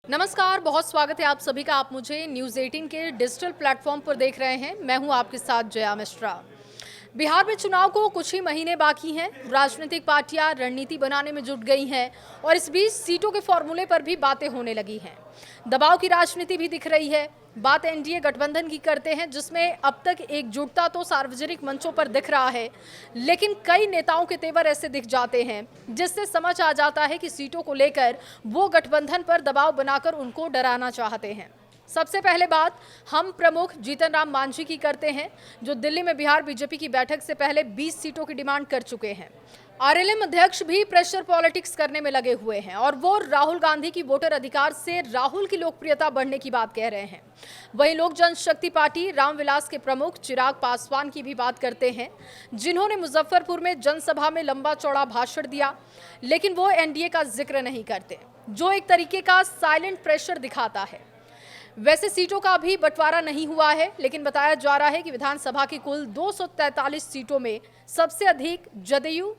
नमस्कार, बहुत स्वागत है आप सभी का। आप मुझे न्यूज़ 18 के डिजिटल प्लेटफॉर्म पर देख रहे हैं। मैं हूं आपके साथ जया मिश्रा। बिहार में चुनाव को कुछ ही महीने बाकी हैं। राजनीतिक पार्टियां रणनीति बनाने में जुट गई हैं और इस बीच सीटों के फॉर्मूले पर भी बातें होने लगी हैं। दबाव की राजनीति भी दिख रही है। बात एनडीए गठबंधन की करते हैं, जिसमें अब तक एकजुटता तो सार्वजनिक मंचों पर दिख रहा है, लेकिन कई नेताओं के तेवर ऐसे दिख जाते हैं जिससे समझ आ जाता है कि सीटों को लेकर वो गठबंधन पर दबाव बनाकर उनको डराना चाहते हैं। सबसे पहले बात हम प्रमुख जीतन राम मांझी की करते हैं, जो दिल्ली में बिहार बीजेपी की बैठक से पहले 20 सीटों की डिमांड कर चुके हैं। आरएलएम अध्यक्ष भी प्रेशर पॉलिटिक्स करने में लगे हुए हैं और वो राहुल गांधी की वोटर अधिकार से राहुल की लोकप्रियता बढ़ने की बात कह रहे हैं। वहीं लोक जनशक्ति पार्टी रामविलास के प्रमुख चिराग पासवान की भी बात करते हैं, जिन्होंने मुजफ्फरपुर में जनसभा में लंबा चौड़ा भाषण दिया, लेकिन वो एनडीए का जिक्र नहीं करते, जो एक तरीके का साइलेंट प्रेशर दिखाता है। वैसे सीटों का भी बंटवारा नहीं हुआ है, लेकिन बताया जा रहा है कि विधानसभा की कुल 243 सीटों में सबसे अधिक जदयू,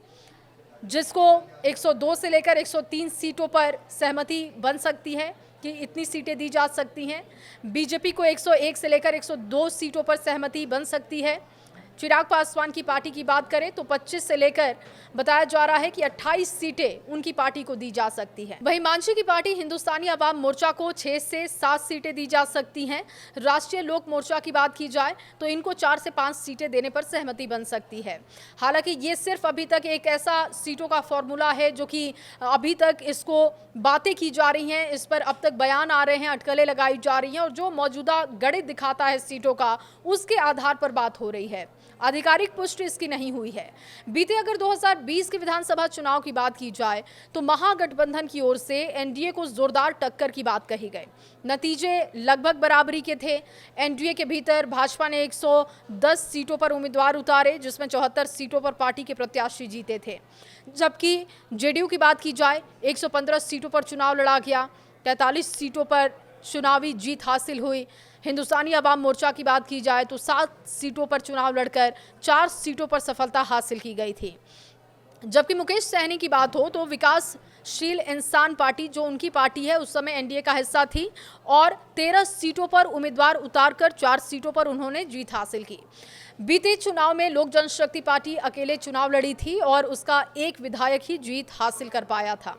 जिसको 102 से लेकर 103 सीटों पर सहमति बन सकती है कि इतनी सीटें दी जा सकती हैं। बीजेपी को 101 से लेकर 102 सीटों पर सहमति बन सकती है। चिराग पासवान की पार्टी की बात करें तो 25 से लेकर बताया जा रहा है कि 28 सीटें उनकी पार्टी को दी जा सकती है। वहीं मांझी की पार्टी हिंदुस्तानी अवाम मोर्चा को 6 से 7 सीटें दी जा सकती हैं। राष्ट्रीय लोक मोर्चा की बात की जाए तो इनको 4 से 5 सीटें देने पर सहमति बन सकती है। हालांकि ये सिर्फ अभी तक एक ऐसा सीटों का फॉर्मूला है जो कि अभी तक इसको बातें की जा रही हैं, इस पर अब तक बयान आ रहे हैं, अटकलें लगाई जा रही हैं और जो मौजूदा गणित दिखाता है सीटों का, उसके आधार पर बात हो रही है। आधिकारिक पुष्टि इसकी नहीं हुई है। बीते अगर 2020 के विधानसभा चुनाव की बात की जाए तो महागठबंधन की ओर से एनडीए को जोरदार टक्कर की बात कही गई। नतीजे लगभग बराबरी के थे। एनडीए के भीतर भाजपा ने 110 सीटों पर उम्मीदवार उतारे, जिसमें 74 सीटों पर पार्टी के प्रत्याशी जीते थे, जबकि जेडीयू की बात की जाए 115 सीटों पर चुनाव लड़ा गया, 43 सीटों पर चुनावी जीत हासिल हुई। हिंदुस्तानी अवाम मोर्चा की बात की जाए तो 7 सीटों पर चुनाव लड़कर 4 सीटों पर सफलता हासिल की गई थी। जबकि मुकेश सहनी की बात हो तो विकासशील इंसान पार्टी, जो उनकी पार्टी है, उस समय एनडीए का हिस्सा थी और 13 सीटों पर उम्मीदवार उतारकर 4 सीटों पर उन्होंने जीत हासिल की। बीते चुनाव में लोक जनशक्ति पार्टी अकेले चुनाव लड़ी थी और उसका एक विधायक ही जीत हासिल कर पाया था।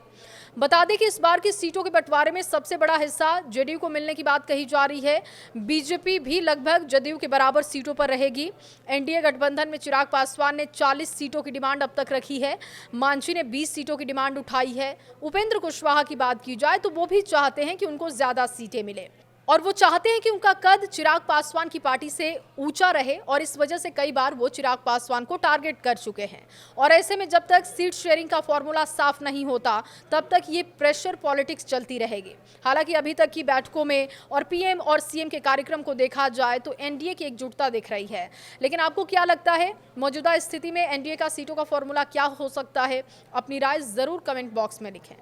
बता दें कि इस बार की सीटों के बंटवारे में सबसे बड़ा हिस्सा जेडीयू को मिलने की बात कही जा रही है। बीजेपी भी लगभग जदयू के बराबर सीटों पर रहेगी। एनडीए गठबंधन में चिराग पासवान ने 40 सीटों की डिमांड अब तक रखी है। मांझी ने 20 सीटों की डिमांड उठाई है। उपेंद्र कुशवाहा की बात की जाए तो वो भी चाहते हैं कि उनको ज्यादा सीटें मिले और वो चाहते हैं कि उनका कद चिराग पासवान की पार्टी से ऊंचा रहे और इस वजह से कई बार वो चिराग पासवान को टारगेट कर चुके हैं। और ऐसे में जब तक सीट शेयरिंग का फॉर्मूला साफ नहीं होता, तब तक ये प्रेशर पॉलिटिक्स चलती रहेगी। हालांकि अभी तक की बैठकों में और पीएम और सीएम के कार्यक्रम को देखा जाए तो एनडीए की एकजुटता दिख रही है। लेकिन आपको क्या लगता है, मौजूदा स्थिति में एनडीए का सीटों का फॉर्मूला क्या हो सकता है? अपनी राय जरूर कमेंट बॉक्स में लिखें।